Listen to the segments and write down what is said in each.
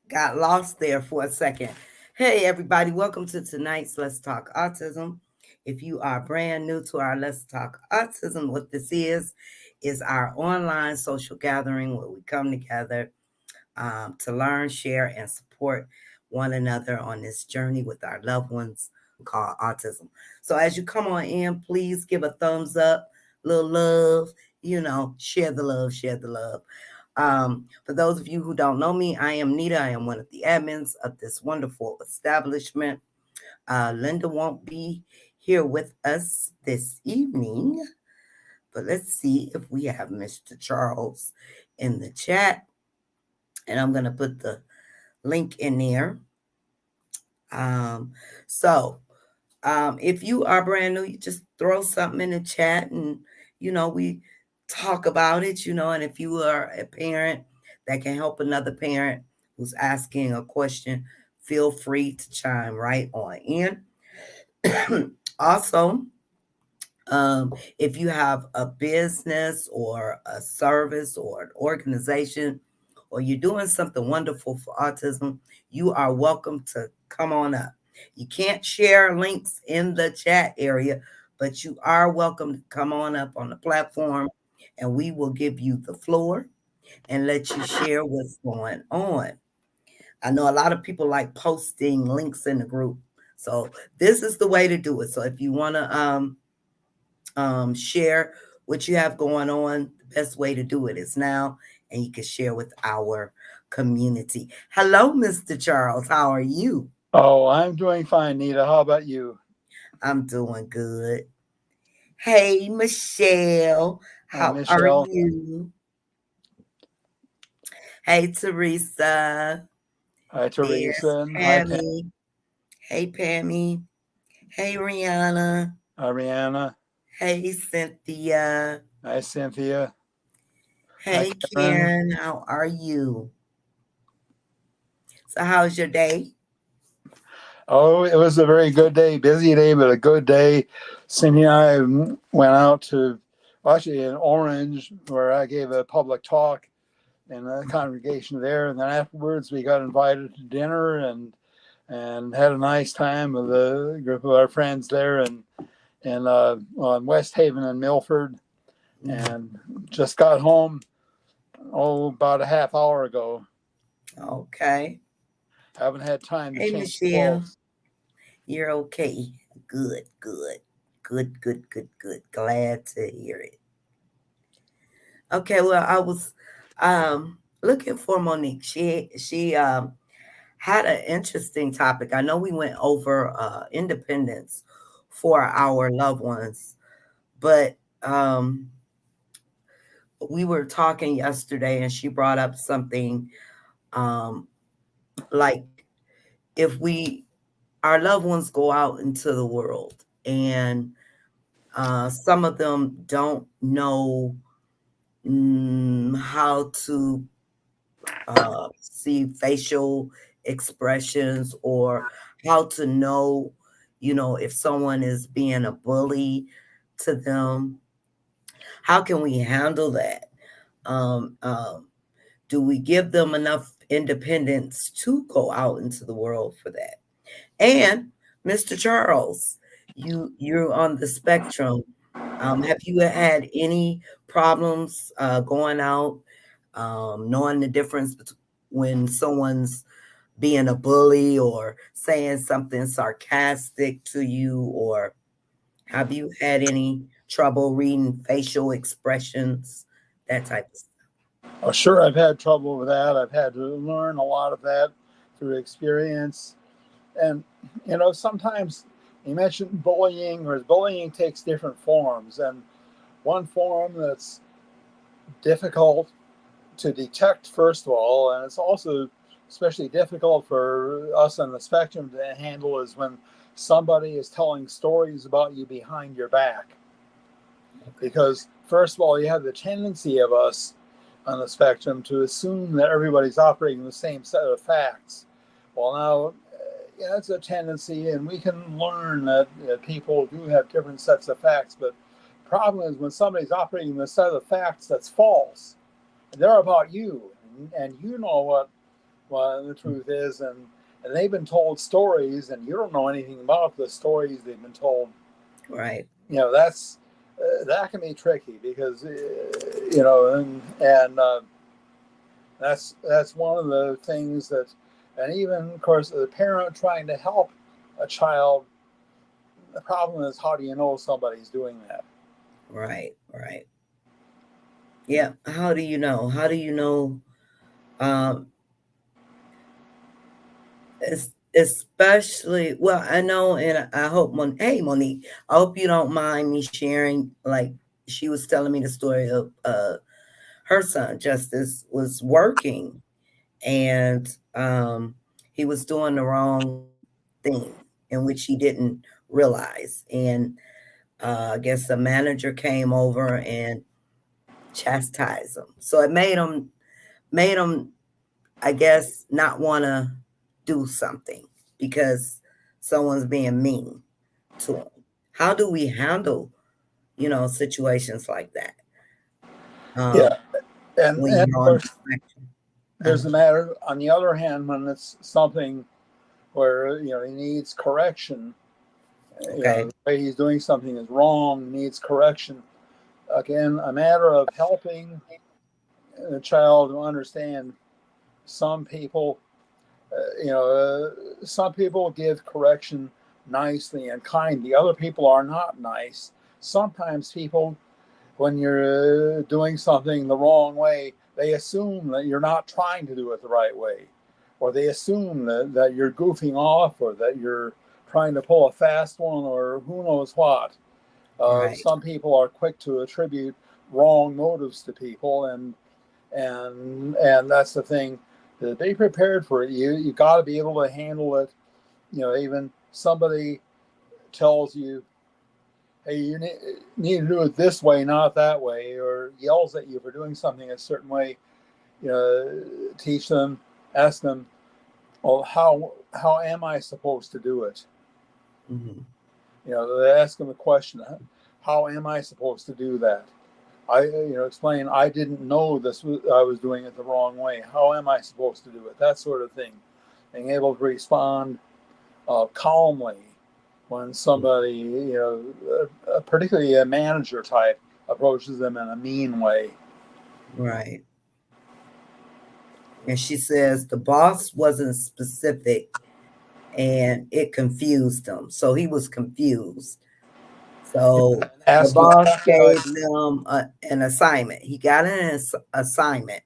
Got lost there for a second. Hey, everybody, welcome to tonight's Let's Talk Autism. If you are brand new to our Let's Talk Autism, what this is our online social gathering where we come together to learn, share, and support one another on this journey with our loved ones called autism. So as you come on in, please give a thumbs up, little love, share the love, share the love. For those of you who don't know me, I am Nita. I am one of the admins of this wonderful establishment. Linda won't be here with us this evening, but let's see if we have Mr. Charles in the chat. And I'm going to put the link in there. Um, so if you are brand new, you just throw something in the chat and, we talk about it, and if you are a parent that can help another parent who's asking a question, feel free to chime right on in. Also, if you have a business or a service or an organization, or you're doing something wonderful for autism, you are welcome to come on up. You can't share links in the chat area, but you are welcome to come on up on the platform and we will give you the floor and let you share what's going on. I know a lot of people like posting links in the group. So this is the way to do it. So if you want to share what you have going on, the best way to do it is now, and you can share with our community. Hello, Mr. Charles. How are you? Oh, I'm doing fine, Nita. How about you? I'm doing good. Hey, Michelle. Hi, How are Michelle. you? Hey, Teresa. Hi, There's Teresa. And hi, Pam. Pammy. Hey, Pammy. Hey, Rihanna. Ariana. Hey, Cynthia. Hi, Cynthia. Hi, Hey, Karen. Karen. How are you? So, how's your day? Oh, it was a very good day. Busy day, but a good day. Cynthia and I went out to, well, actually, in Orange, where I gave a public talk in a congregation there. And then afterwards, we got invited to dinner and had a nice time with a group of our friends there on West Haven and Milford. And just got home about a half hour ago. Okay. Haven't had time to Hey, change Michelle. clothes. You're okay. Good, good. Good, good, good, good. Glad to hear it. Okay, well, I was looking for Monique. She had an interesting topic. I know we went over independence for our loved ones, but we were talking yesterday and she brought up something um like if we our loved ones go out into the world and some of them don't know how to see facial expressions or how to know, if someone is being a bully to them. How can we handle that? Um, um, do we give them enough independence to go out into the world for that? And Mr. Charles, you're on the spectrum. Have you had any problems going out, knowing the difference between when someone's being a bully or saying something sarcastic to you, or have you had any trouble reading facial expressions, that type of stuff? Oh, sure, I've had trouble with that. I've had to learn a lot of that through experience. And, sometimes you mentioned bullying, or bullying takes different forms. And one form that's difficult to detect, first of all, and it's also especially difficult for us on the spectrum to handle, is when somebody is telling stories about you behind your back. Okay. Because, first of all, you have the tendency of us on the spectrum to assume that everybody's operating the same set of facts. Well, now, it's a tendency, and we can learn that people do have different sets of facts, but the problem is when somebody's operating the set of facts that's false, and they're about you, and you know what Well, the truth is, and they've been told stories, and you don't know anything about the stories they've been told. Right. That's that can be tricky because and that's one of the things that, and even of course the parent trying to help a child. The problem is, how do you know somebody's doing that? Right. Right. Yeah. How do you know? How do you know? Um, especially, well, I know, and I hope, hey, Monique, I hope you don't mind me sharing. Like, she was telling me the story of her son, Justice, was working and he was doing the wrong thing in which he didn't realize. And I guess the manager came over and chastised him. So it made him, I guess, not want to do something because someone's being mean to him. How do we handle, situations like that? Yeah, Um, when and you're of on the course spectrum. there's a matter. On the other hand, when it's something where he needs correction, Okay. the way he's doing something is wrong, needs correction. Again, a matter of helping the child to understand. Some people, some people give correction nicely and kindly. Other people are not nice. Sometimes people, when you're doing something the wrong way, they assume that you're not trying to do it the right way, or they assume that you're goofing off, or that you're trying to pull a fast one, or who knows what. Right. Some people are quick to attribute wrong motives to people, and that's the thing. To be prepared for it, you got to be able to handle it. Even somebody tells you, hey, you need to do it this way, not that way, or yells at you for doing something a certain way. Teach them, ask them, well, how am I supposed to do it? Hmm. They ask them the question, how am I supposed to do that? I explain, I didn't know I was doing it the wrong way. How am I supposed to do it? That sort of thing. Being able to respond calmly when somebody, particularly a manager type, approaches them in a mean way. Right. And she says the boss wasn't specific and it confused him. So he was confused. So the Ask you, boss like, gave them an assignment. He got an assignment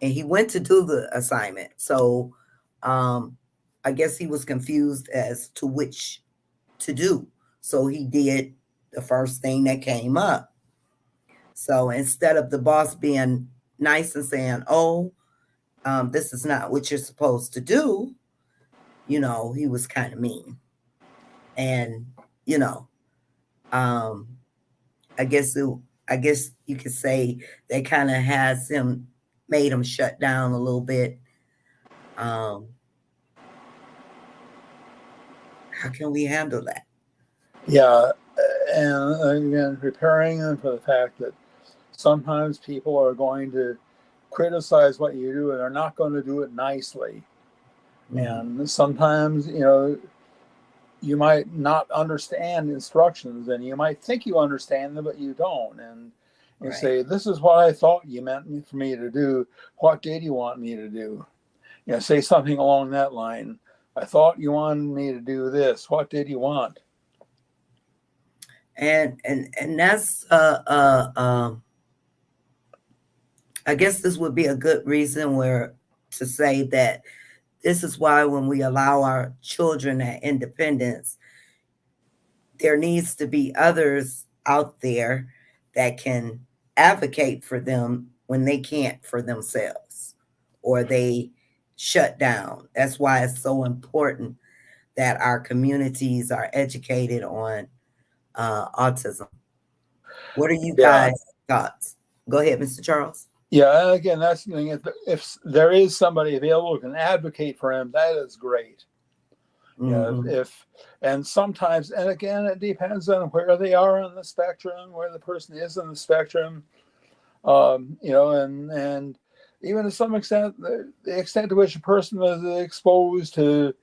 and he went to do the assignment. So I guess he was confused as to which to do. So he did the first thing that came up. So instead of the boss being nice and saying, oh, this is not what you're supposed to do, he was kind of mean. And, you know, um, I guess I guess you could say that kind of has him made him shut down a little bit. Um, how can we handle that? yeah, and again, preparing them for the fact that sometimes people are going to criticize what you do, and they're not going to do it nicely. Hmm. And sometimes, you might not understand instructions, and you might think you understand them, but you don't. And you Right. say, this is what I thought you meant for me to do. What did you want me to do? Say something along that line. I thought you wanted me to do this. What did you want? And that's I guess this would be a good reason where to say that this is why when we allow our children that independence, there needs to be others out there that can advocate for them when they can't for themselves or they shut down. That's why it's so important that our communities are educated on autism. What are you Yeah. guys' thoughts? Go ahead, Mr. Charles. Yeah. And again, that's the thing. If there is somebody available who can advocate for him, that is great. Hmm. If and sometimes, and again, it depends on where they are on the spectrum, where the person is on the spectrum. And even to some extent, the extent to which a person is exposed to,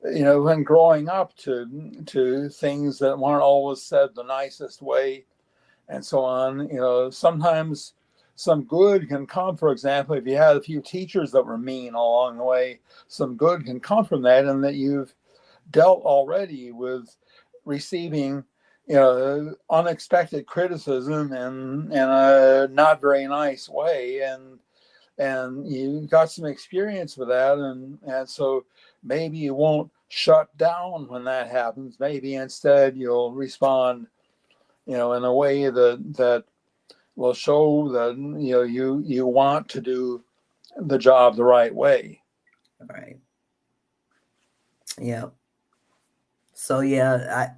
when growing up, to things that weren't always said the nicest way, and so on. Sometimes some good can come. For example, if you had a few teachers that were mean along the way, some good can come from that, and that you've dealt already with receiving unexpected criticism in a not very nice way, and you got some experience with that, and so maybe you won't shut down when that happens. Maybe instead you'll respond in a way that will show that you want to do the job the right way. Right. Yeah. So yeah,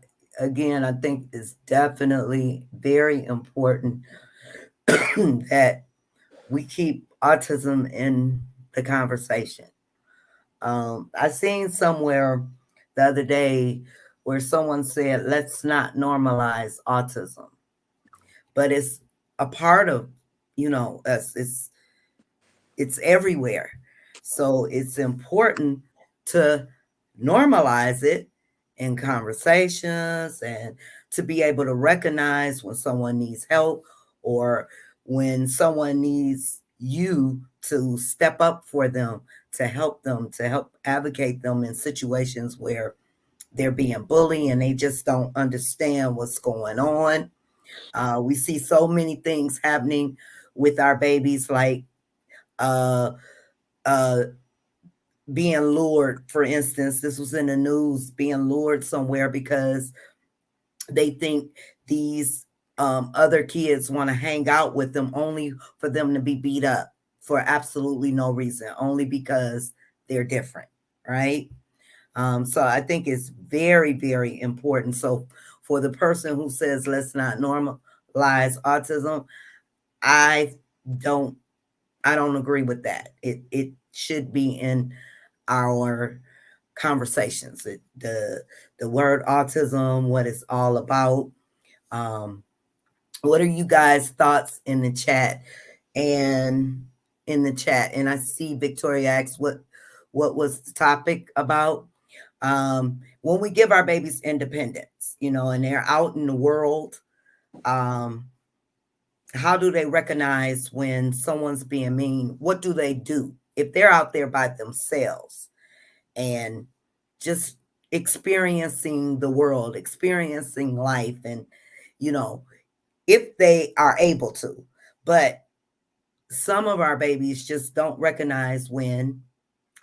I think it's definitely very important that we keep autism in the conversation. I seen somewhere the other day where someone said, "Let's not normalize autism," but it's a part of us. It's everywhere. So it's important to normalize it in conversations and to be able to recognize when someone needs help or when someone needs you to step up for them, to help advocate them in situations where they're being bullied and they just don't understand what's going on. We see so many things happening with our babies, like uh, uh, being lured, for instance. This was in the news, being lured somewhere because they think these other kids want to hang out with them, only for them to be beat up for absolutely no reason, only because they're different, right? So I think it's very, very important. So for the person who says let's not normalize autism, I don't I don't agree with that. It should be in our conversations. The word autism, what it's all about. Um, what are you guys' thoughts in the chat? And and I see Victoria asks what was the topic about. When we give our babies independence, and they're out in the world, um, how do they recognize when someone's being mean? What do they do if they're out there by themselves and just experiencing the world, experiencing life, and you know, if they are able to. But some of our babies just don't recognize when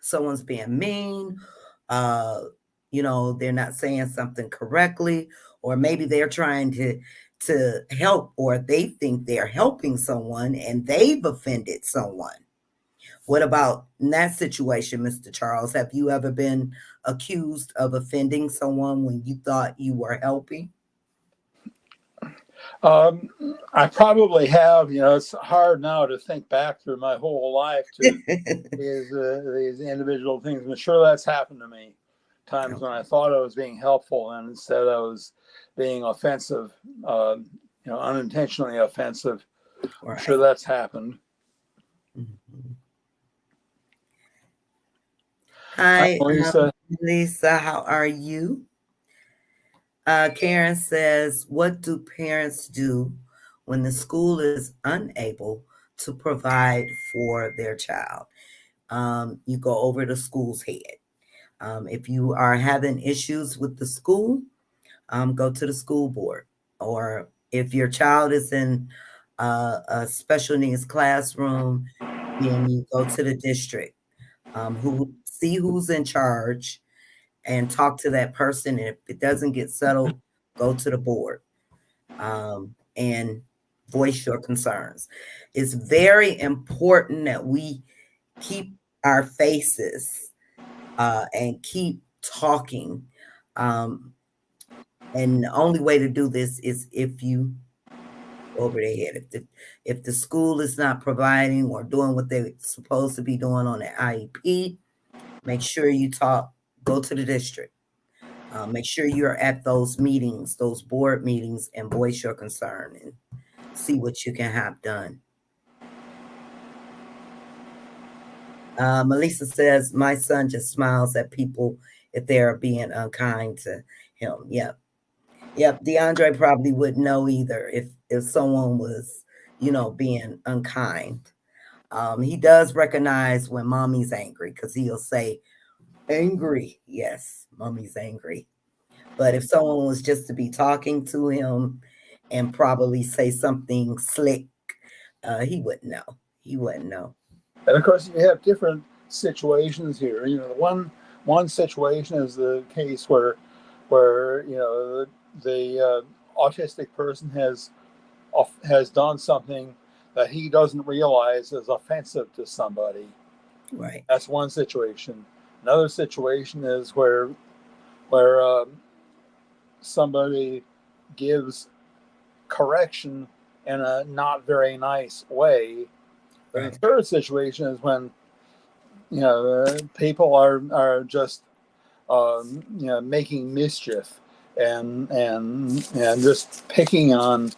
someone's being mean, uh, they're not saying something correctly, or maybe they're trying to help, or they think they're helping someone and they've offended someone. What about in that situation, Mr. Charles? Have you ever been accused of offending someone when you thought you were helping? Um, I probably have. It's hard now to think back through my whole life to these individual things. I'm sure that's happened to me. Times when Okay. I thought I was being helpful, and instead I was being offensive, unintentionally offensive. I'm sure Right. that's happened. Mhm. Hi, Hi, Lisa. Lisa. How are you? Karen says, "What do parents do when the school is unable to provide for their child?" You go over the school's head. If you are having issues with the school, go to the school board. Or if your child is in a special needs classroom, then you go to the district. Who see who's in charge and talk to that person. And if it doesn't get settled, go to the board and voice your concerns. It's very important that we keep our faces and keep talking. Um, and the only way to do this is if you go over their head. If the school is not providing or doing what they're supposed to be doing on their IEP, make sure you talk. Go to the district. Make sure you're at those meetings, those board meetings, and voice your concern and see what you can have done. Melissa says, my son just smiles at people if they are being unkind to him. Yep. Yep. DeAndre probably wouldn't know either if someone was, being unkind. He does recognize when mommy's angry because he'll say, angry. Yes, mommy's angry. But if someone was just to be talking to him and probably say something slick, he wouldn't know. He wouldn't know. And of course, you have different situations here. One situation is the case where the autistic person has done something that he doesn't realize is offensive to somebody. Right. That's one situation. Another situation is where somebody gives correction in a not very nice way. And the Right. third situation is when people are just making mischief and just picking on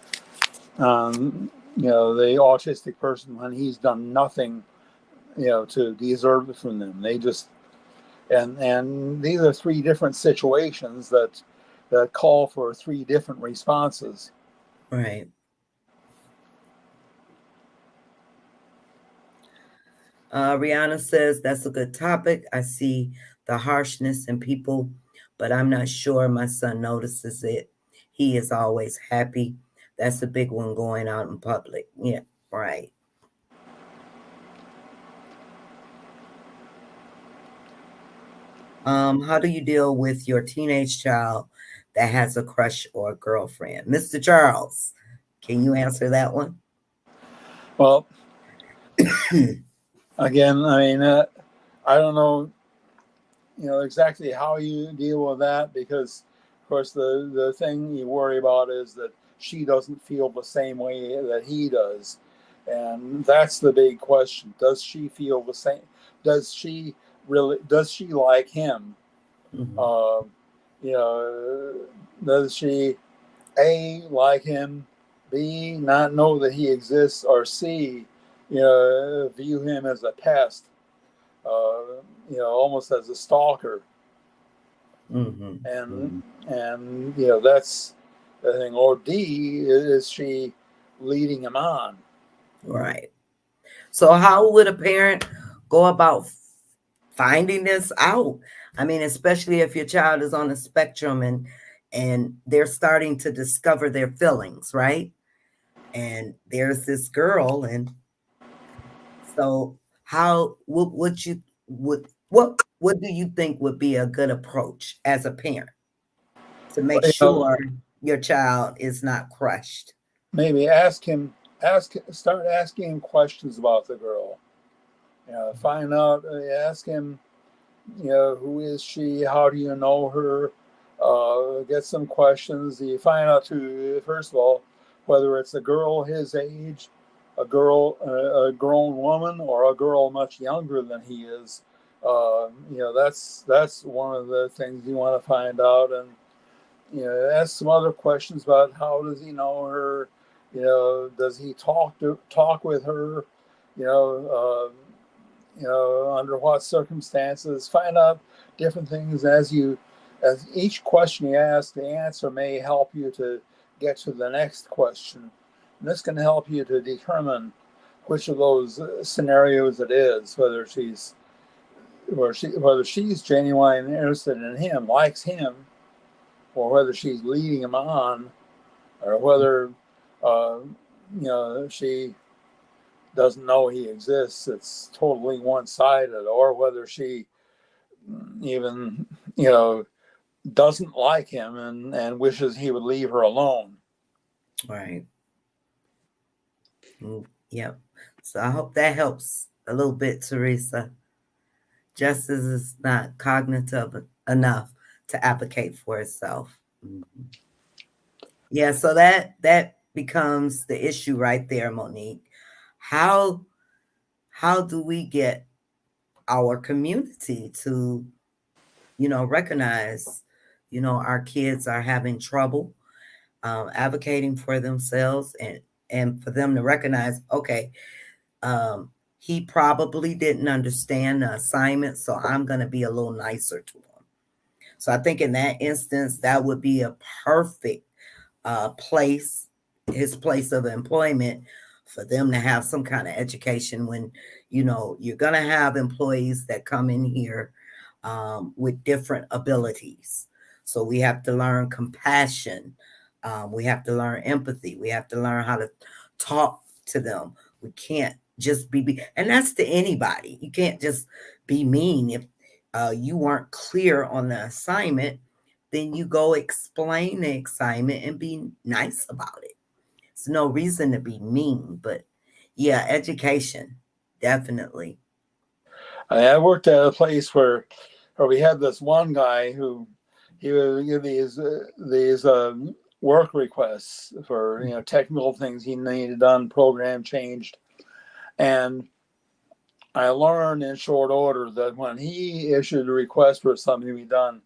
the autistic person when he's done nothing to deserve it from them. They just and these are three different situations that call for three different responses. Right. Rihanna says that's a good topic. I see the harshness in people, but I'm not sure my son notices it. He is always happy. That's a big one going out in public. Yeah, right. How do you deal with your teenage child that has a crush or a girlfriend? Mr. Charles, can you answer that one? Well, again, I mean, I don't know exactly how you deal with that, because of course the thing you worry about is that she doesn't feel the same way that he does, and that's the big question. Does she feel the same? Does she like him? Mhm. uh, you know does she A, like him, B, not know that he exists, or C, view him as a pest, almost as a stalker? Mhm. and Mhm. that's the thing. Or D, is she leading him on? Right. So, how would a parent go about finding this out? I mean, especially if your child is on the spectrum and they're starting to discover their feelings, right? And there's this girl, and so how what would you what do you think would be a good approach as a parent to make you know sure your child is not crushed? Maybe start asking him questions about the girl. Find out, ask him, who is she? How do you know her? Get some questions. You find out, too, first of all, whether it's a girl his age, a grown woman, or a girl much younger than he is. That's one of the things you want to find out. And ask some other questions about how does he know her. Does he talk with her? You know, under what circumstances. Find out different things as each question you ask, the answer may help you to get to the next question. And this can help you to determine which of those scenarios it is, whether she's genuinely interested in him, likes him, or whether she's leading him on, or whether uh, she doesn't know he exists. It's totally one-sided, or whether she even doesn't like him and wishes he would leave her alone. Right. Yep. So I hope that helps a little bit, Teresa. Justice is not cognitive enough to advocate for itself. Mhm. Yeah, so that becomes the issue right there, Monique. How how do we get our community to, recognize, our kids are having trouble advocating for themselves and for them to recognize, okay, um, he probably didn't understand the assignment, so I'm going to be a little nicer to him. So I think in that instance, that would be a perfect place, his place of employment, for them to have some kind of education when, you're going to have employees that come in here with different abilities. So we have to learn compassion. We have to learn empathy. We have to learn how to talk to them. We can't just and that's to anybody. You can't just be mean. If you weren't clear on the assignment, then you go explain the assignment and be nice about it. It's no reason to be mean, but yeah, education, definitely. I worked at a place where we had this one guy who he would give these work requests for technical things he needed done, program changed, and I learned in short order that when he issued a request for something to be done,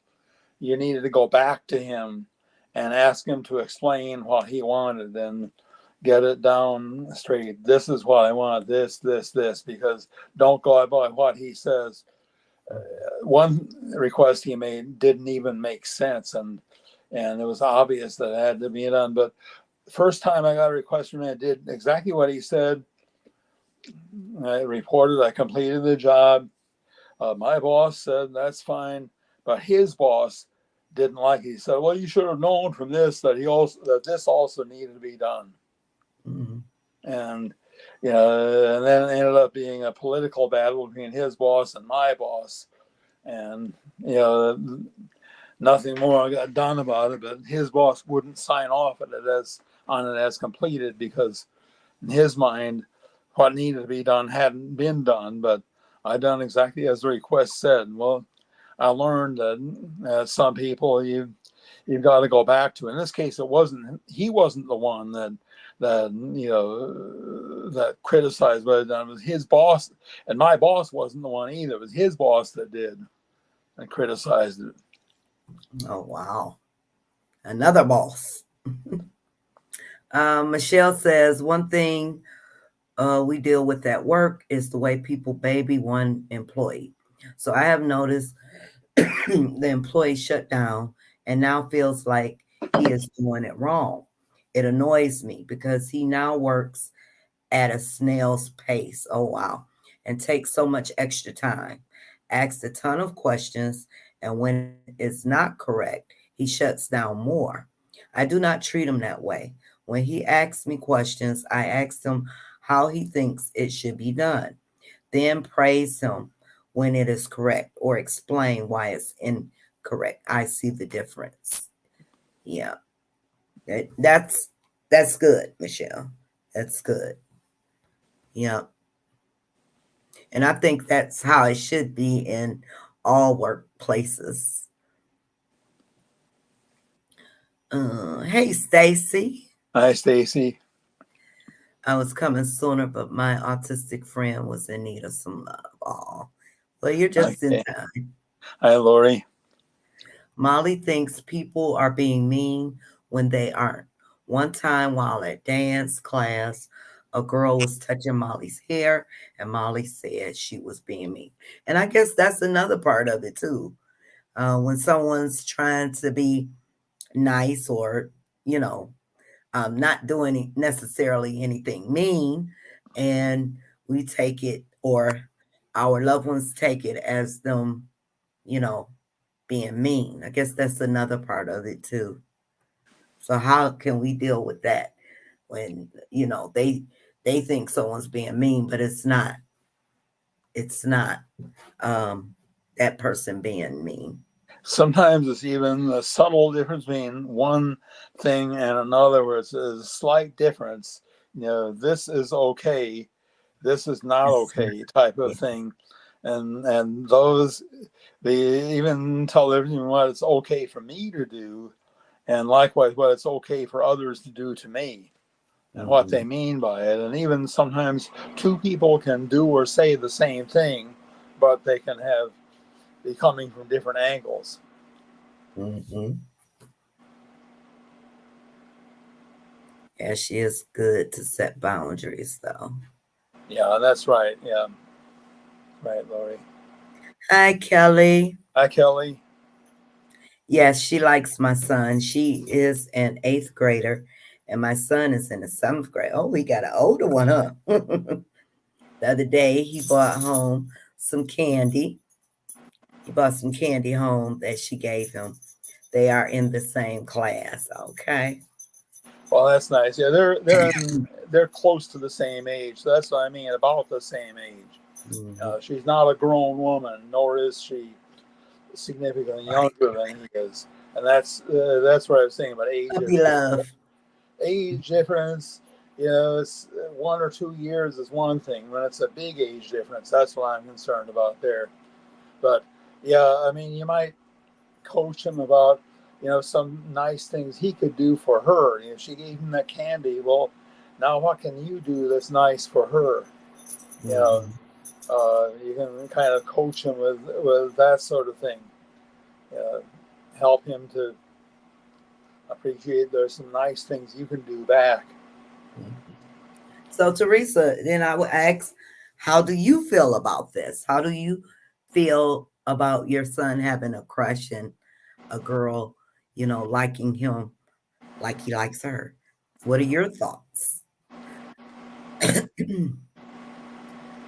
you needed to go back to him and ask him to explain what he wanted and get it down straight. This is what I want, this, because don't go by what he says. One request he made didn't even make sense, and it was obvious that it had to be done. But the first time I got a request from him, I did exactly what he said. I reported I completed the job. My boss said that's fine, but his boss didn't like it. He said, "Well, you should have known from this that this also needed to be done." Mm-hmm. And and then it ended up being a political battle between his boss and my boss, and nothing more got done about it. But his boss wouldn't sign off on it as completed because in his mind, what needed to be done hadn't been done. But I done exactly as the request said. Well, I learned that some people you've got to go back to. In this case, he wasn't the one that criticized what I'd done. It was his boss, and my boss wasn't the one either. It was his boss that did and criticized it. Oh, wow. Another boss. Michelle says one thing we deal with at work is the way people baby one employee. So I have noticed the employee shut down and now feels like he is doing it wrong. It annoys me because he now works at a snail's pace. Oh, wow. And takes so much extra time, asks a ton of questions, and when it's not correct, he shuts down more. I do not treat him that way. When he asks me questions, I ask him how he thinks it should be done, then praise him when it is correct or explain why it's incorrect. I see the difference. Yeah, that's good, Michelle. That's good. Yeah. And I think that's how it should be in all workplaces. Hey, Stacy. Hi, Stacy. I was coming sooner, but my autistic friend was in need of some love. Oh, well, you're just in Okay. time. Hi, Lori. Molly thinks people are being mean when they aren't. One time while at dance class, a girl was touching Molly's hair, and Molly said she was being mean. And I guess that's another part of it, too. When someone's trying to be nice or, you know, not doing necessarily anything mean, and we take it, or our loved ones take it as them, you know, being mean. I guess that's another part of it too. So how can we deal with that when they think someone's being mean, but it's not. It's not um, that person being mean. Sometimes it's even a subtle difference between one thing and another, where it's a slight difference. This is okay, this is not It's not. okay, type of thing, and those they even tell everyone what it's okay for me to do, and likewise what it's okay for others to do to me, and what Mm-hmm. they mean by it. And even sometimes two people can do or say the same thing, but they can be coming from different angles. Mm-hmm. Yeah, she is good to set boundaries, though. Yeah, that's right. Yeah, right, Lori. Hi, Kelly. Hi, Kelly. Yes, she likes my son. She is an eighth grader, and my son is in the seventh grade. Oh, we got an older one, huh? The other day, he brought home some candy. He brought some candy home that she gave him. They are in the same class. Okay. Well, that's nice. Yeah, they're close to the same age. So that's what I mean, about the same age. Mhm. She's not a grown woman, nor is she significantly Right. younger than he is, and that's what I was saying about age Puppy difference. love. Age difference, it's 1 or 2 years is one thing. When it's a big age difference, that's what I'm concerned about there. But yeah, I mean, you might coach him about some nice things he could do for her. She gave him that candy. Well, now what can you do that's nice for her? You know, Mhm. you can kind of coach him with that sort of thing. Uh, Help him to appreciate there's some nice things you can do back. Mhm. So, Teresa, then I would ask, how do you feel about this? How do you feel about your son having a crush and a girl, liking him like he likes her? What are your thoughts?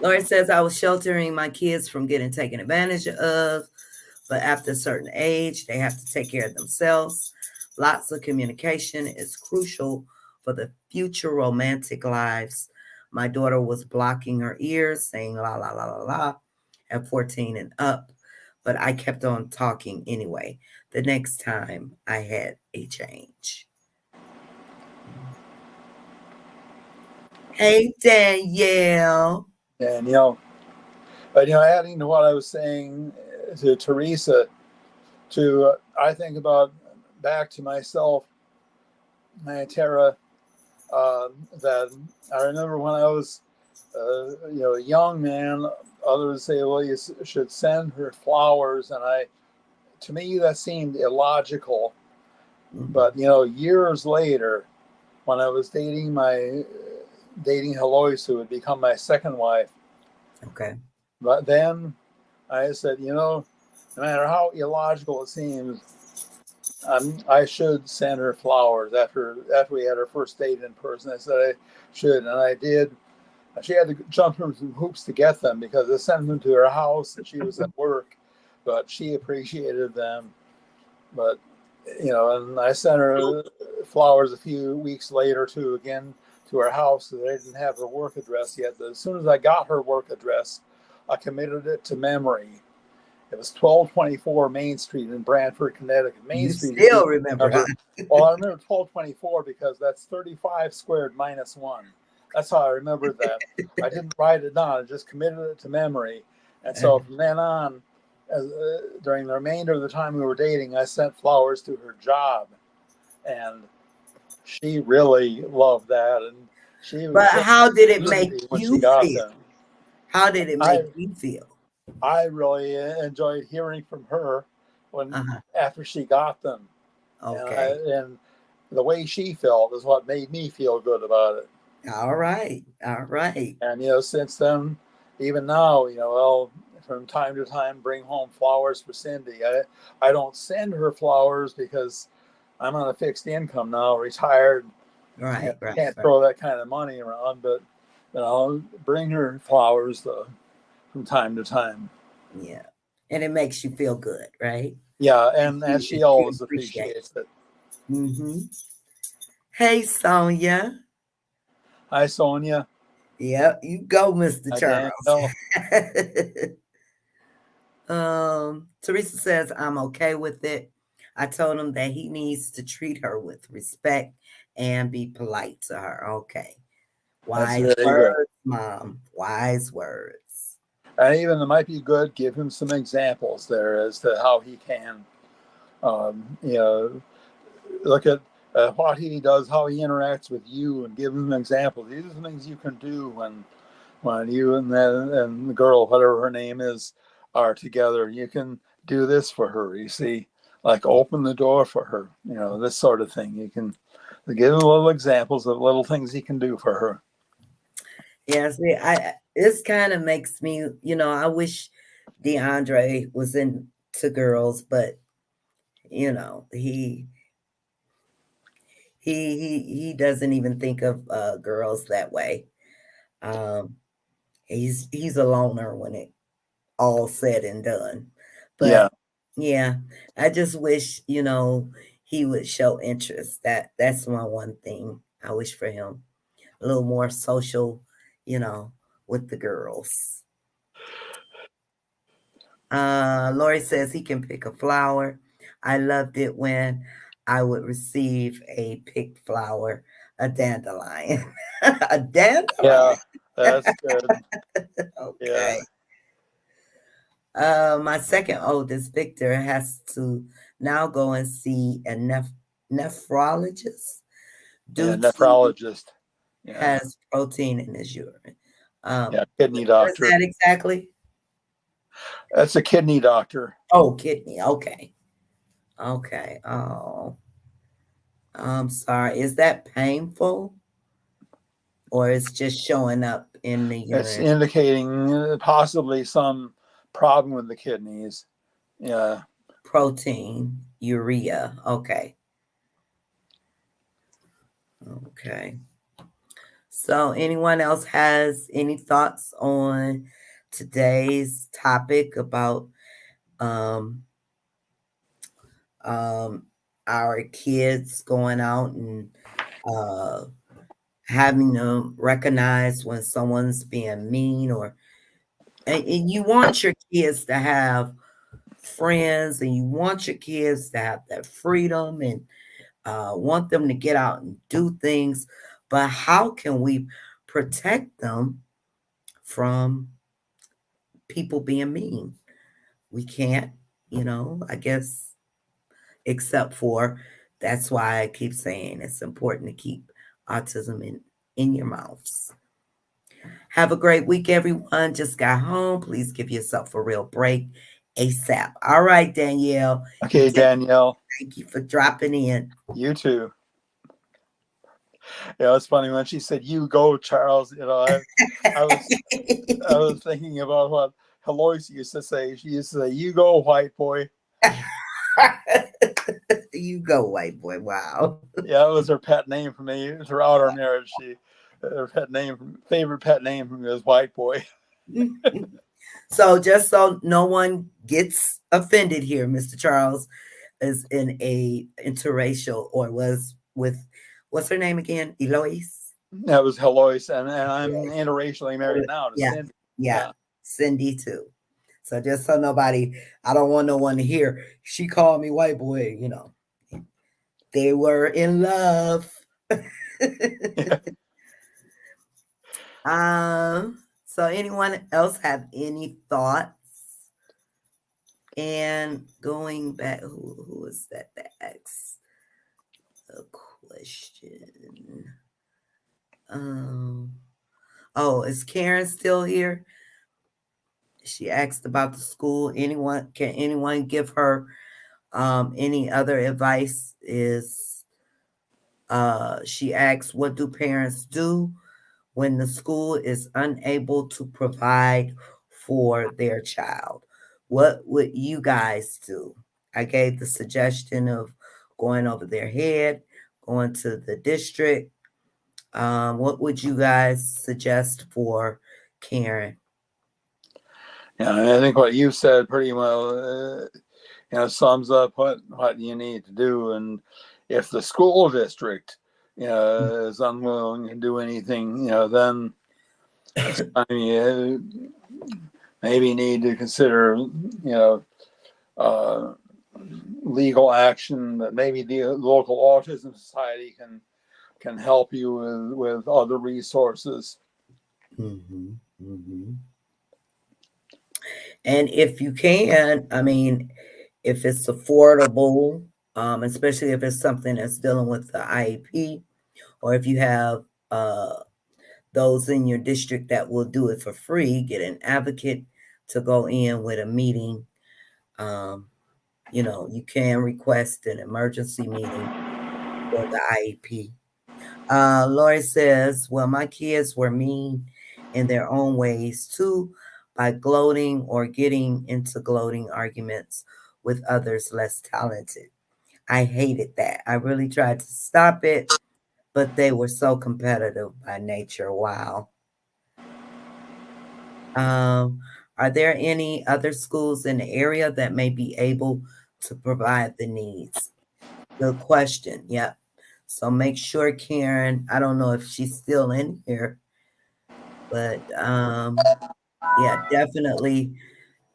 Lori says, I was sheltering my kids from getting taken advantage of, but after a certain age, they have to take care of themselves. Lots of communication is crucial for the future romantic lives. My daughter was blocking her ears, saying la la la la la at 14 and up, but I kept on talking anyway. The next time I had a change. Hey, Danielle. And but adding to what I was saying to Teresa, I think about back to myself, Tara, that I remember when I was a young man. Others say, well, you should send her flowers, and to me that seemed illogical. Mhm. But years later, when I was dating Heloise, who would become my second wife, Okay. but then I said, no matter how illogical it seems, I should send her flowers after we had our first date in person. I said I should, and I did. She had to jump through some hoops to get them because I sent them to her house and she was at work, but she appreciated them. But and I sent her flowers a few weeks later too, again to her house. So they didn't have her work address yet. But as soon as I got her work address, I committed it to memory. It was 1224 Main Street in Brantford, Connecticut. Main You Street, if you still remember, huh? remember. Well, I remember 1224 because that's 35 squared minus one. That's how I remembered that. I didn't write it down, I just committed it to memory. And so from then on, during the remainder of the time we were dating, I sent flowers to her job. And she really loved that. And she But was so how did it make happy when she you got feel? them. How did it make I you feel? I really enjoyed hearing from her when Uh-huh. after she got them, Okay. and the way she felt is what made me feel good about it. All right. All right. And since then, even now, I'll from time to time bring home flowers for Cindy. I don't send her flowers because I'm on a fixed income now, retired. Right. Right. Can't Right. throw that kind of money around, but I'll bring her flowers from time to time. Yeah. And it makes you feel good, right? Yeah, You, and she always you appreciate. appreciates it. Mm-hmm. Hey, Sonia. Hi, Sonia. Yep. You go, Mr. Hi, Charles. Danielle. Teresa says, I'm okay with it. I told him that he needs to treat her with respect and be polite to her. Okay. That's Wise very good. words, Mom. Wise words. And even it might be good, give him some examples there as to how he can, um, you know, look at what he does, how he interacts with you, and give him examples. These are the things you can do when you and the girl, whatever her name is, are together. You can do this for her. You see, like open the door for her. This sort of thing. You can give him little examples of little things he can do for her. Yeah, see, I this kind of makes me, I wish DeAndre was into girls, but he doesn't even think of girls that way. Um, he's a loner when it all said and done. But Yeah, yeah, I just wish, he would show interest. That's my one thing I wish for him. A little more social, you know, with the girls. Lori says he can pick a flower. I loved it when I would receive a picked flower, a dandelion. A yeah, dandelion. that's good. Yeah, Okay. My second oldest, Victor, has to now go and see a nephrologist yeah, due to nephrologist. Yeah, has protein in his urine. yeah, kidney What is doctor. that exactly? That's a kidney doctor. Oh, kidney. Okay. Okay. Oh, I'm sorry. Is that painful or it's just showing up in the It's urine? indicating possibly some problem with the kidneys. Yeah, Protein, urea. Okay. Okay. So, anyone else has any thoughts on today's topic about um, um, our kids going out and uh, having to recognize when someone's being mean, or and you want your kids to have friends, and you want your kids to have that freedom, and want them to get out and do things, but how can we protect them from people being mean? We can't, I guess, except for that's why I keep saying it's important to keep autism in your mouths. Have a great week, everyone. Just got home. Please give yourself a real break ASAP. All right, Danielle, you okay, take. Danielle, Thank you for dropping in. you too. Yeah, it's funny when she said "you go, Charles." I was I was thinking about what Heloise used to say. She used to say, "You go, white boy." You go, white boy. Wow. Yeah, it was her pet name for me throughout our marriage. Her favorite pet name from me was white boy. So, just so no one gets offended here, Mr. Charles is in a interracial, or was with, what's her name again? Eloise? That was Heloise, and I'm interracially married now to Yeah, Cindy. yeah. Yeah, Cindy too. So just so nobody, I don't want no one to hear she called me white boy. They were in love. yeah. So anyone else have any thoughts? And going back, who was that asked a question? Um, oh, is Karen still here? She asked about the school. Can anyone give her any other advice? She asks, what do parents do when the school is unable to provide for their child? What would you guys do? I gave the suggestion of going over their head, going to the district. What would you guys suggest for Karen? I think what you said pretty well, sums up what you need to do. And if the school district, is unwilling to do anything, then that's time you maybe need to consider, uh, legal action that maybe the local autism society can help you with other resources. Mm-hmm, mm-hmm. And if you can, I mean, if it's affordable, especially if it's something that's dealing with the IEP, or if you have uh, those in your district that will do it for free, get an advocate to go in with a meeting. Um, you can request an emergency meeting for the IEP. Lori says, well, my kids were mean in their own ways too, by gloating or getting into gloating arguments with others less talented. I hated that. I really tried to stop it, but they were so competitive by nature. Wow. Um, are there any other schools in the area that may be able to provide the needs? Good question. Yep. So make sure Karen, I don't know if she's still in here, but yeah, definitely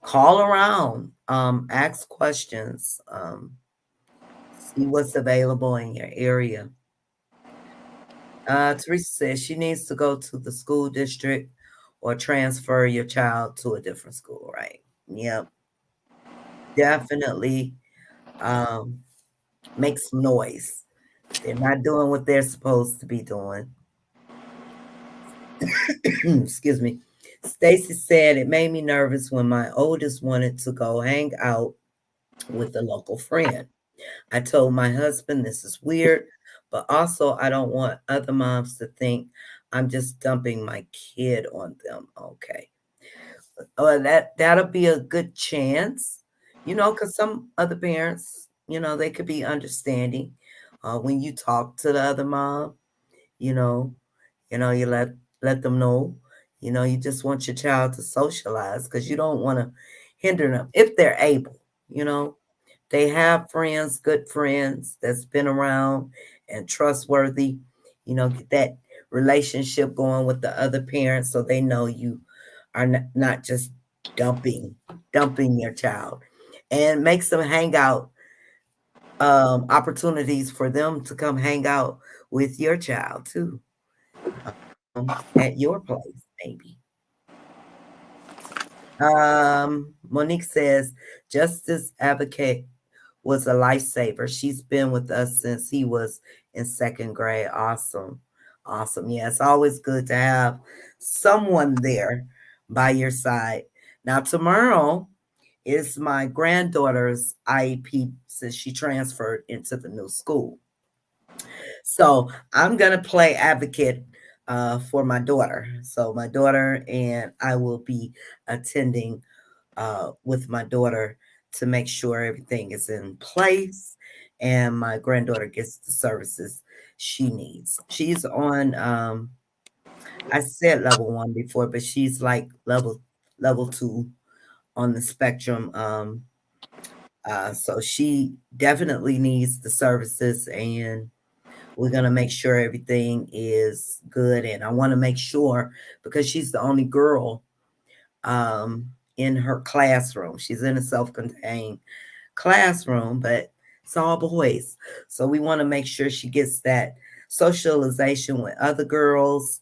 call around, ask questions, see what's available in your area. Teresa says she needs to go to the school district or transfer your child to a different school, right? Yep, definitely um, make some noise. They're not doing what they're supposed to be doing. Excuse me. Stacy said it made me nervous when my oldest wanted to go hang out with a local friend. I told my husband this is weird, but also I don't want other moms to think I'm just dumping my kid on them. Okay. That'll be a good chance, because some other parents, they could be understanding when you talk to the other mom, you know, you let them know, you just want your child to socialize because you don't want to hinder them if they're able, you know. They have friends, good friends that's been around and trustworthy, get that relationship going with the other parents so they know you are not just dumping dumping your child, and make some hangout opportunities for them to come hang out with your child too, at your place maybe. Monique says justice advocate was a lifesaver. She's been with us since he was in second grade. Awesome. Awesome. Yeah, it's always good to have someone there by your side. Now, tomorrow is my granddaughter's IEP since she transferred into the new school. So I'm going to play advocate for my daughter. So my daughter and I will be attending with my daughter to make sure everything is in place and my granddaughter gets the services she needs. She's on I said level 1 before, but she's like level 2 on the spectrum. So she definitely needs the services, and we're going to make sure everything is good. And I want to make sure because she's the only girl um, in her classroom. She's in a self-contained classroom, but it's all boys. So we want to make sure she gets that socialization with other girls.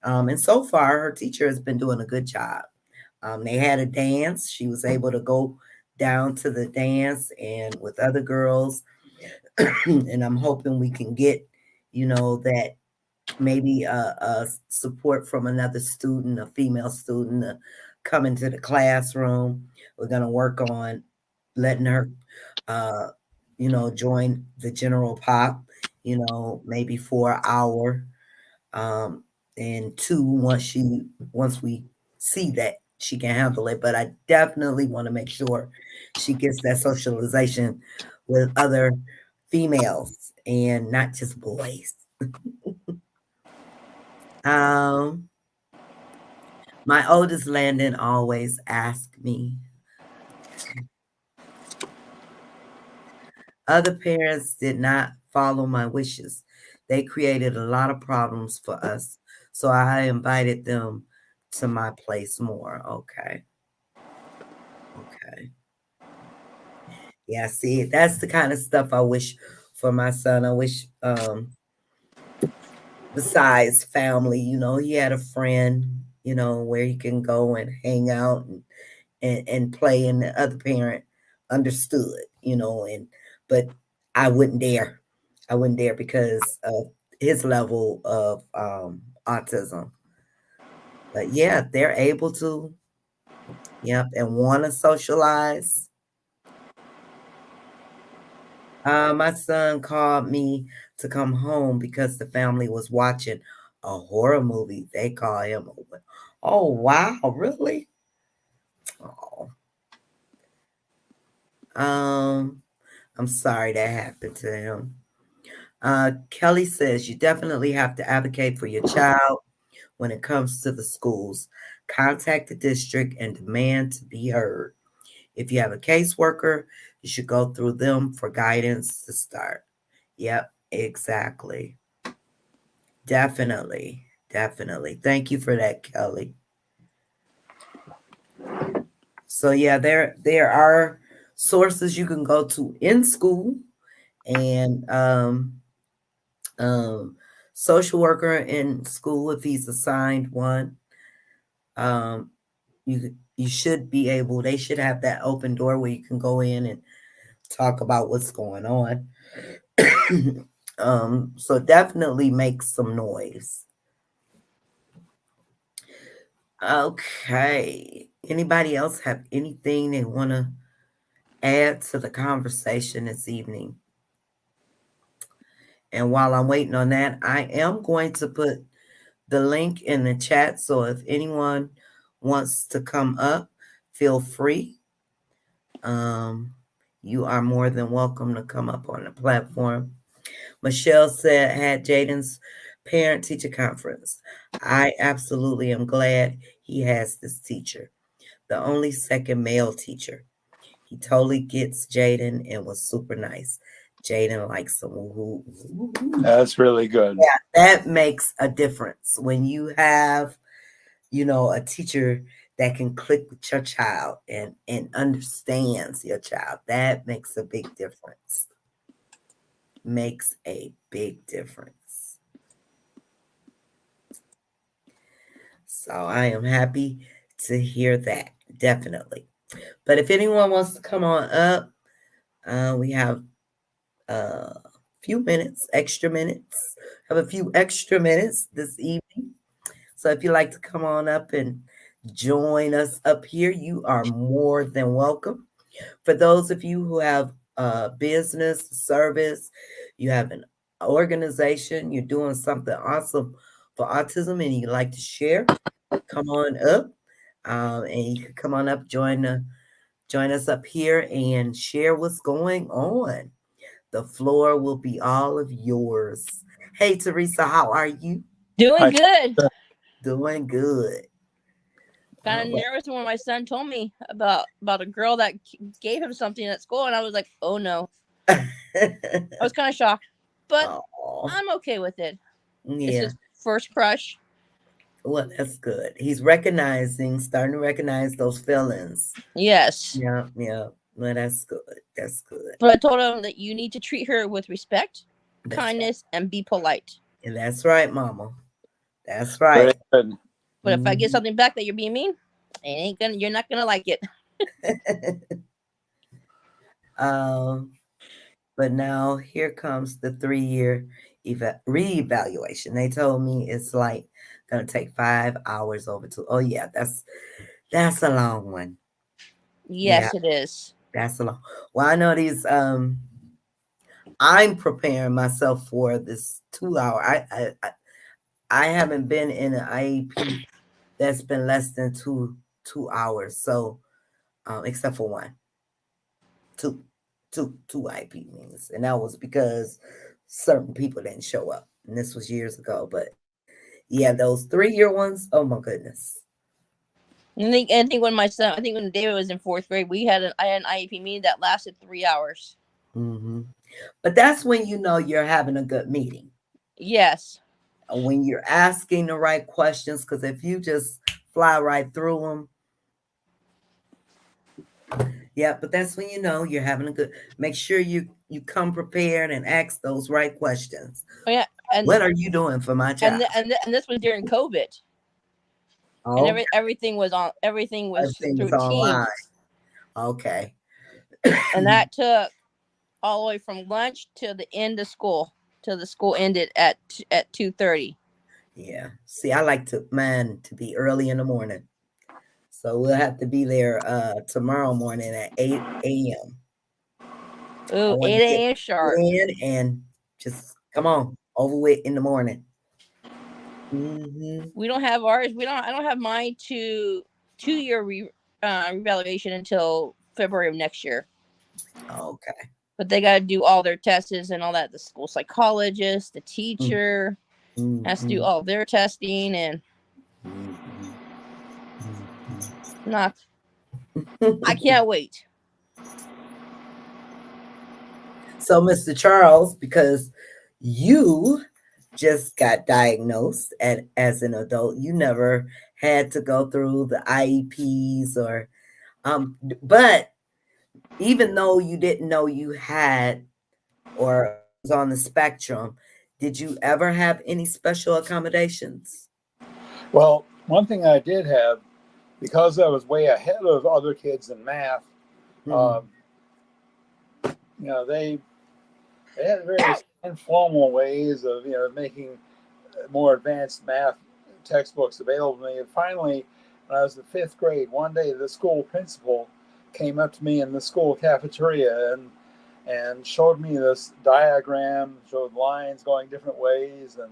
And so far, her teacher has been doing a good job. They had a dance. She was able to go down to the dance and with other girls. And I'm hoping we can get, that maybe a support from another student, a female student, to come into the classroom. We're going to work on letting her, uh, join the general pop, maybe for an hour, um, and two, once we see that she can handle it. But I definitely want to make sure she gets that socialization with other females and not just boys. Um, my oldest Landon always asked me. Other parents did not follow my wishes. They created a lot of problems for us. So I invited them to my place more. Okay. Okay. Yeah, see, that's the kind of stuff I wish for my son. I wish besides family, he had a friend, where he can go and hang out and play, and the other parent understood, and but I wouldn't dare. I wouldn't dare because of his level of autism. But yeah, they're able to, yep, and want to socialize. My son called me to come home because the family was watching a horror movie. They call him a Oh wow, really? Oh, um, I'm sorry that happened to him. Kelly says you definitely have to advocate for your child when it comes to the schools. Contact the district and demand to be heard. If you have a caseworker, you should go through them for guidance to start. Yep, exactly. Definitely. Definitely. Thank you for that, Kelly. So yeah, there are sources you can go to in school and um social worker in school if he's assigned one. Um you should be able they should have that open door where you can go in and talk about what's going on. So definitely make some noise. Okay. Anybody else have anything they want to add to the conversation this evening? And while I'm waiting on that, I am going to put the link in the chat. So if anyone wants to come up, feel free. Um, you are more than welcome to come up on the platform. Michelle said, had Jaden's parent teacher conference. I absolutely am glad he has this teacher, the only second male teacher. He totally gets Jaden and was super nice. Jaden likes him. That's really good. Yeah, that makes a difference when you have, a teacher that can click with your child and understands your child. That makes a big difference. Makes a big difference. So I am happy to hear that, definitely. But if anyone wants to come on up, we have a few minutes, extra minutes. Have a few extra minutes this evening. So if you'd like to come on up and join us up here, you are more than welcome. For those of you who have a business, service, you have an organization, you're doing something awesome for autism and you'd like to share, come on up. And you can come on up, join us up here and share what's going on. The floor will be all of yours. Hey Teresa, how are you? Doing I good. Doing good. Kind of nervous when my son told me about a girl that gave him something at school, and I was like, "Oh no!" I was kind of shocked, but Oh, I'm okay with it. It's yeah. his first crush. Well, that's good. He's recognizing, starting to recognize those feelings. Yes, Yeah, yeah. Well, that's good. That's good. but I told him that you need to treat her with respect, That's right. kindness, and be polite. And that's right, Mama. That's very right. good. But if I get Mhm. something back that you're being mean, you're not gonna like it. um, but now here comes the 3-year reevaluation. They told me it's like gonna take 5 hours over to. Oh yeah, that's a long one. Yeah, Yes, it is. that's a long. Well, I know these. I'm preparing myself for this 2 hour. I haven't been in an IEP that's been less than two hours. So, except for one, two, two IEP meetings, and that was because certain people didn't show up, and this was years ago. But yeah, those 3-year ones, oh my goodness. I think when my son, I think when David was in fourth grade, I had an IEP meeting that lasted 3 hours. Hmm. But that's when you know you're having a good meeting. Yes. When you're asking the right questions, because if you just fly right through them, yeah, but that's when you know you're having a good. Make sure you come prepared and ask those right questions. Oh yeah, and What are you doing for my child? and this was during COVID, and Oh, everything was everything is through online. Teams, Okay. and that took all the way from lunch to the end of school till the school ended at 2:30. Yeah. See, I like to mine to be early in the morning, so we'll have to be there tomorrow morning at 8 a.m. I Ooh, want to 8 a.m. get sharp. in and just come on over with in the morning. Mm-hmm. We don't have ours. We don't. I don't have my 2 year revaluation until February of next year. Okay. But they got to do all their tests and all that. The school psychologist, the teacher has to do Mm-hmm. all their testing, and Mm-hmm. not. I Mm-hmm. can't wait. So, Mr. Charles, because you just got diagnosed as an adult, you never had to go through the IEPs but even though you didn't know you had or was on the spectrum, did you ever have any special accommodations? Well, one thing I did have, because I was way ahead of other kids in math, Mm-hmm. um, they had various informal ways of making more advanced math textbooks available to me. And finally, when I was in fifth grade, one day the school principal came up to me in the school cafeteria and showed me this diagram, showed lines going different ways, and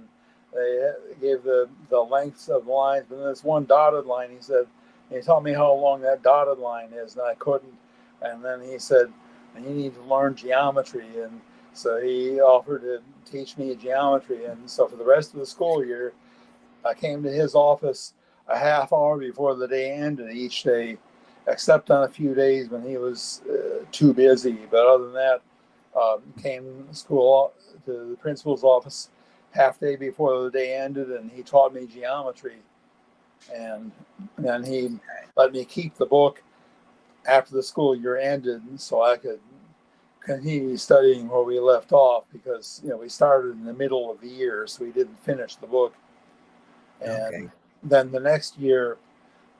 they gave the lengths of the lines. But then this one dotted line, he taught me how long that dotted line is, and I couldn't. And then he said, "You need to learn geometry," and so he offered to teach me geometry. And so for the rest of the school year, I came to his office a half hour before the day ended each day, except on a few days when he was too busy. But other than that, came to school to the principal's office half day before the day ended, and he taught me geometry. And then he let me keep the book after the school year ended, so I could continue studying where we left off, because we started in the middle of the year, so we didn't finish the book. And Okay. then the next year,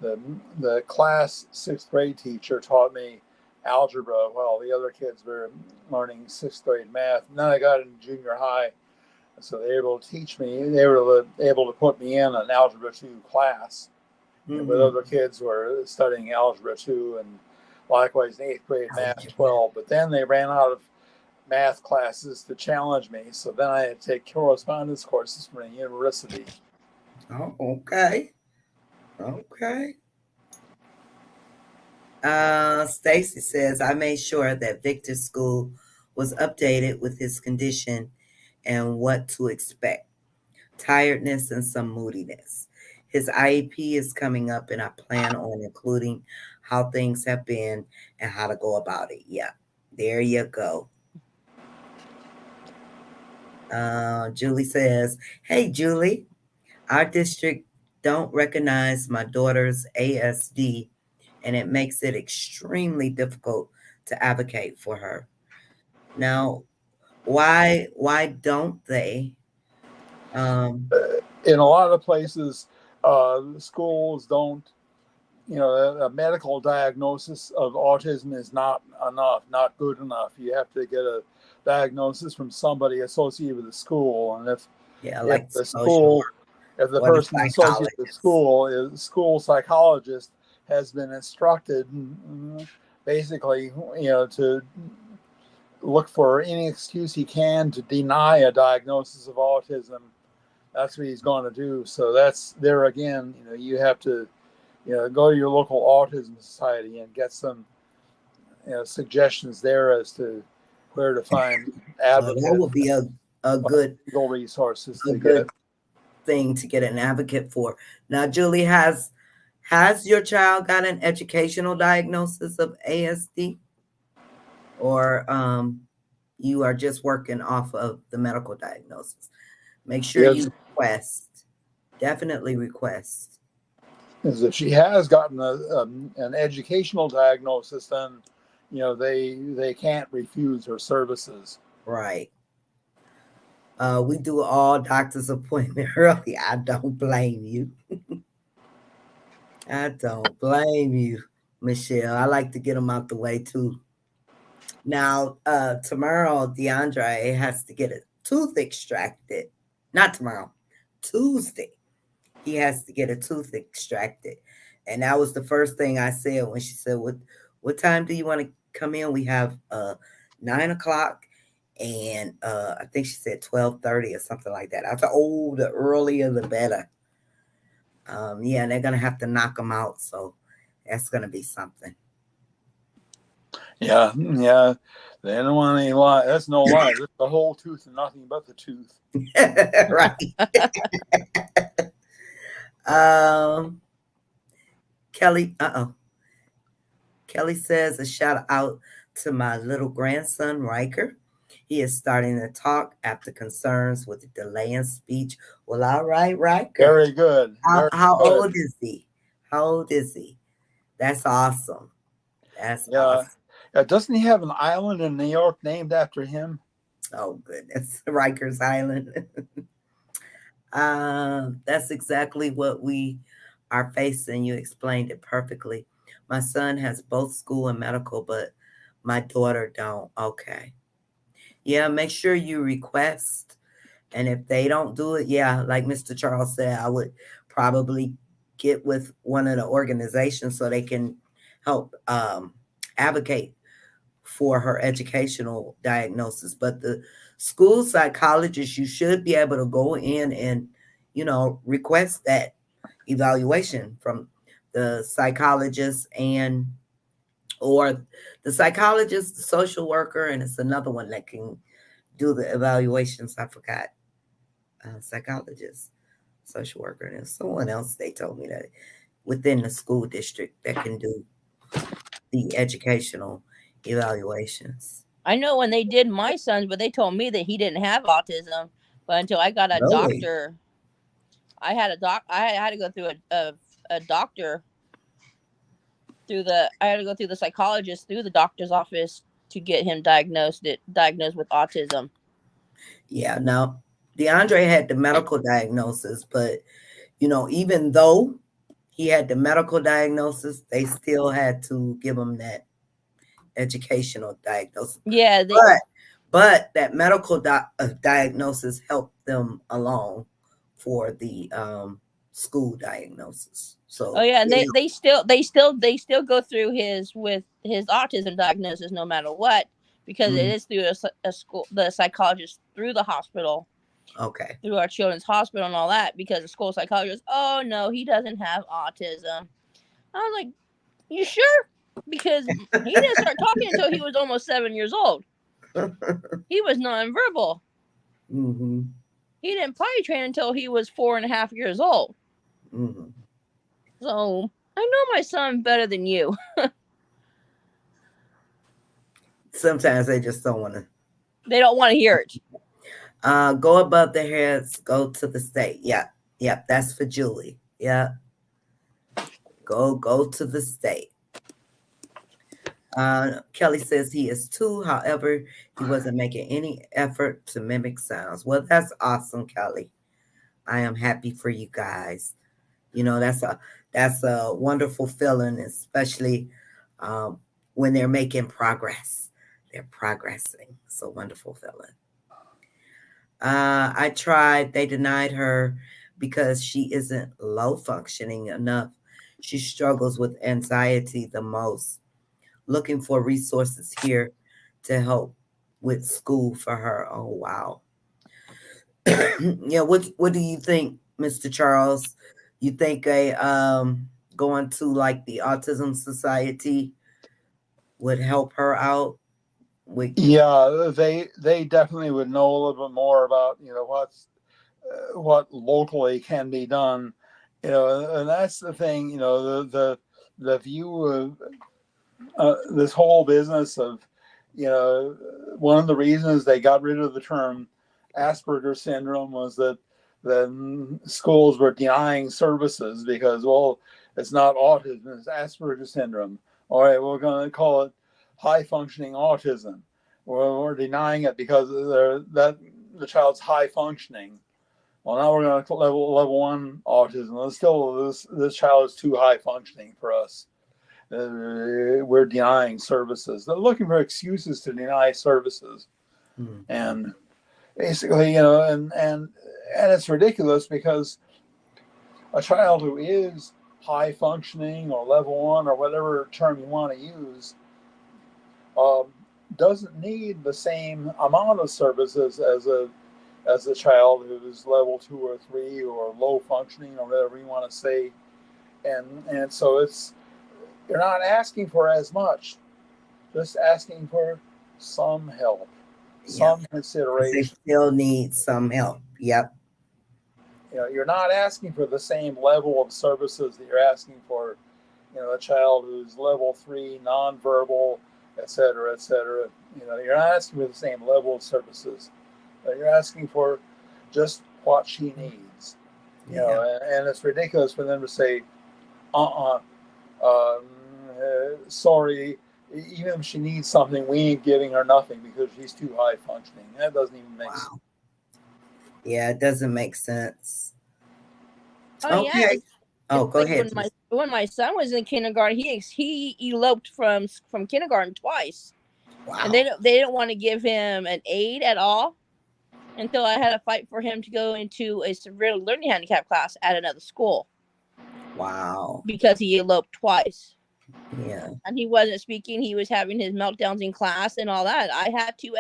the the class sixth grade teacher taught me algebra while the other kids were learning sixth grade math. And then I got into junior high, so they were able to teach me. They were able to put me in an algebra 2 class, with Mm-hmm. other kids who were studying algebra 2, and likewise in eighth grade math Algebra. 12. But then they ran out of math classes to challenge me, so then I had to take correspondence courses from the university. Oh, okay. Okay. Stacy says, I made sure that Victor's school was updated with his condition and what to expect, tiredness and some moodiness. His IEP is coming up, and I plan on including how things have been and how to go about it. Yeah, there you go. Julie says, hey, Julie, our district don't recognize my daughter's ASD, and it makes it extremely difficult to advocate for her. Now, why don't they? Um, In a lot of places, schools don't, a medical diagnosis of autism is not enough, not good enough. You have to get a diagnosis from somebody associated with the school. And yeah, if like the social school, work if the or the person associated with the psychologist. school is school psychologist, has been instructed, basically, to look for any excuse he can to deny a diagnosis of autism. That's what he's going to do. So that's there again. You have to, go to your local autism society and get some, suggestions there as to where to find Well, that advocates, would be a good legal resources a to get. good thing to get an advocate for. Now, Julie, has your child got an educational diagnosis of ASD, or you are just working off of the medical diagnosis? Make sure Is you request. Definitely request. is if she has gotten an educational diagnosis, then they can't refuse her services. Right. We do all doctor's appointment early. I don't blame you. I don't blame you, Michelle. I like to get them out the way too. Now, tomorrow, DeAndre has to get a tooth extracted. Not tomorrow, Tuesday. He has to get a tooth extracted. And that was the first thing I said when she said, what time do you want to come in? We have 9 o'clock and I think she said 12:30 or something like that. I thought, oh, the earlier the better. Yeah, and they're gonna have to knock them out, so that's gonna be something. Yeah, yeah. They don't want any lie. That's no lie. That's the whole tooth and nothing but the tooth. Right. um, Kelly. Kelly says a shout out to my little grandson Riker. He is starting to talk after concerns with the delay in speech. Well, all right, Riker. Very good. Very How good. old is he? How old is he? That's awesome. That's Yeah. awesome. Doesn't he have an island in New York named after him? Oh goodness, Rikers Island. That's exactly what we are facing. You explained it perfectly. My son has both school and medical, but my daughter don't. Okay. Yeah, make sure you request. And if they don't do it, yeah, like Mr. Charles said, I would probably get with one of the organizations so they can help advocate for her educational diagnosis. But the school psychologist, you should be able to go in and, request that evaluation from the psychologist or the psychologist, the social worker, and it's another one that can do the evaluations. I forgot. Psychologist, social worker, and there's someone else they told me that within the school district that can do the educational evaluations. I know when they did my son's, but they told me that he didn't have autism. But until I got a Really? doctor, I had to go through a doctor I had to go through the psychologist through the doctor's office to get him diagnosed with autism. Yeah. Now, DeAndre had the medical diagnosis, but even though he had the medical diagnosis, they still had to give him that educational diagnosis. Yeah, But that medical diagnosis helped them along for the school diagnosis. So oh yeah, and they still go through his autism diagnosis no matter what, because it is through a school, the psychologist through the hospital, okay. through our children's hospital and all that, because the school psychologist, oh no, he doesn't have autism. I was like, you sure? Because he didn't start talking until he was almost 7 years old. He was nonverbal. Mm-hmm. He didn't potty train until he was 4.5 years old. Mm-hmm. So I know my son better than you. Sometimes they just don't want to. They don't want to hear it. Go above the heads, go to the state. Yeah. Yep. That's for Julie. Yeah. Go to the state. Kelly says he is 2. However, he wasn't making any effort to mimic sounds. Well, that's awesome, Kelly. I am happy for you guys. That's a wonderful feeling, especially when they're making progress. They're progressing. It's a wonderful feeling. I tried. They denied her because she isn't low functioning enough. She struggles with anxiety the most. Looking for resources here to help with school for her. Oh wow. Yeah, what do you think, Mr. Charles? You think going to like the Autism Society would help her out with Yeah, they definitely would know a little bit more about what locally can be done, and that's the thing. The view of this whole business of, one of the reasons they got rid of the term Asperger's syndrome was that the schools were denying services because, well, it's not autism, it's Asperger's syndrome. All right, we're going to call it high functioning autism. We're denying it because that the child's high functioning. Well, now we're going to level 1 autism. Still, this child is too high functioning for us. We're denying services. They're looking for excuses to deny services, and basically, and it's ridiculous because a child who is high functioning or level 1 or whatever term you want to use, doesn't need the same amount of services as a child who's level 2 or 3 or low functioning or whatever you want to say, and so it's you're not asking for as much, just asking for some help, Yeah. some Because they consideration. still need some help. Yep. You're not asking for the same level of services that you're asking for, a child who's level 3, nonverbal, et cetera, et cetera. You're not asking for the same level of services. You're asking for just what she needs. Yeah. And it's ridiculous for them to say, uh-uh, um, sorry, even if she needs something, we ain't giving her nothing because she's too high functioning. That doesn't even make sense. Wow. Yeah, it doesn't make sense. Oh yeah, Okay. Oh, it's go like ahead. when my son was in kindergarten, he eloped from kindergarten twice, and Wow. they didn't want to give him an aid at all until I had to fight for him to go into a severe learning handicap class at another school Wow. because he eloped twice. Yeah. And he wasn't speaking. He was having his meltdowns in class and all that. I had to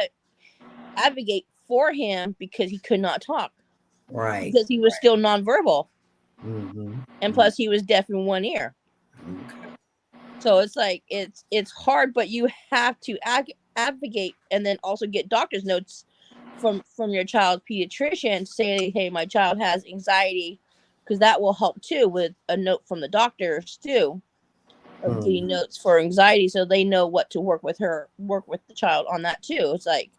advocate for him because he could not talk Right. because he was still nonverbal, and Mm-hmm. plus he was deaf in one ear. Okay. So it's like it's hard, but you have to advocate and then also get doctor's notes from your child's pediatrician to say, hey, my child has anxiety, because that will help too with a note from the doctors too of getting Mm. notes for anxiety, so they know what to work with the child on that too. It's like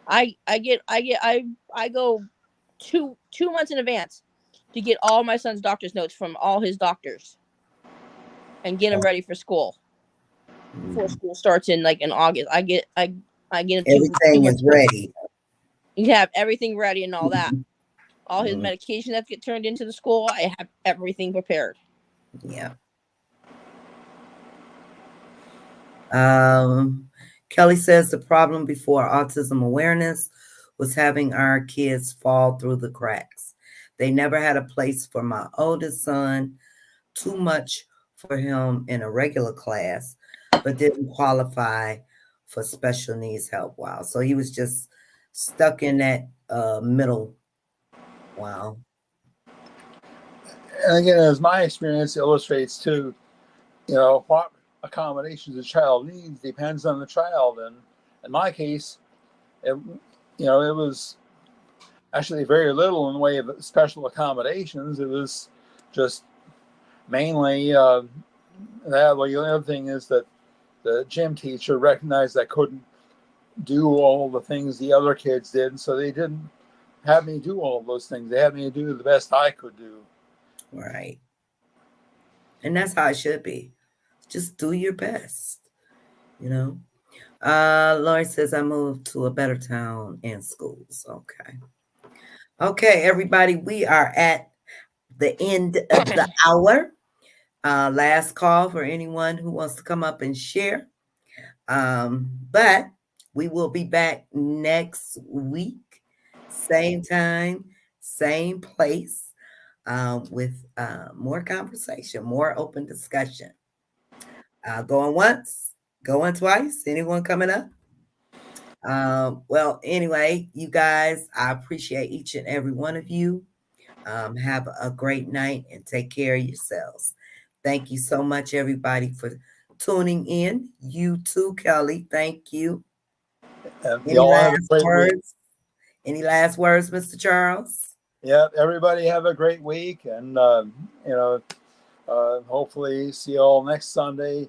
I go 2 months in advance to get all my son's doctor's notes from all his doctors and get him ready for school before Mm. school starts in August. I get him two Everything months is before. ready. You have everything ready and all that. Mhm. All his Mm. medication that get turned into the school, I have everything prepared. Yeah. Kelly says the problem before autism awareness was having our kids fall through the cracks. They never had a place for my oldest son, too much for him in a regular class, but didn't qualify for special needs help. Wow. So he was just stuck in that middle. Wow. And again, as my experience illustrates too, what accommodations a child needs depends on the child. And in my case, it was actually very little in the way of special accommodations. It was just mainly that. Well, the other thing is that the gym teacher recognized I couldn't do all the things the other kids did, so they didn't have me do all those things. They had me do the best I could do. Right. And that's how it should be. Just do your best, you know. Lori says I moved to a better town and schools. Okay. Okay, everybody, we are at the end of the hour. Last call for anyone who wants to come up and share. But we will be back next week, same time, same place, with more conversation, more open discussion. Going once, going twice. Anyone coming up? Well, anyway, you guys, I appreciate each and every one of you. Have a great night and take care of yourselves. Thank you so much, everybody, for tuning in. You too, Kelly. Thank you. And Any y'all have a last great week. words? Any last words, Mr. Charles? Yeah, everybody have a great week, and hopefully see you all next Sunday.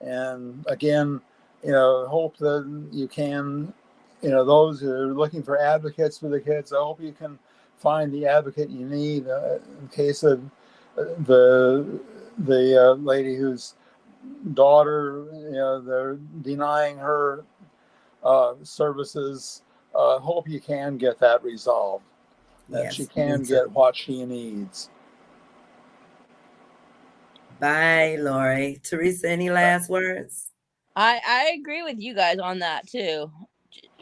And again, hope that you can, those who are looking for advocates for the kids, I hope you can find the advocate you need in case of the lady whose daughter, they're denying her services. Hope you can get that resolved, that she Yes, me can get too. what she needs. Bye, Lori. Teresa, any last words? I agree with you guys on that too.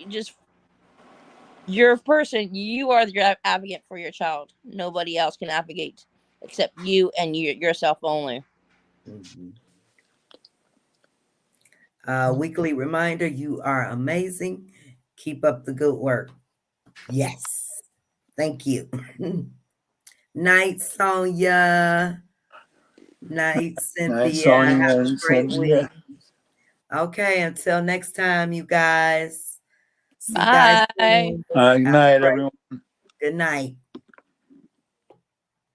Just you're a person. You are your advocate for your child. Nobody else can advocate except you and yourself only. Mhm. Weekly reminder, you are amazing. Keep up the good work. Yes. Thank you. Night, Sonia. Night, Night, Cynthia. Sonia Have a and great Cynthia. week. Okay, until next time, you guys. See you guys Bye. soon. Good Have a night, great everyone. good night.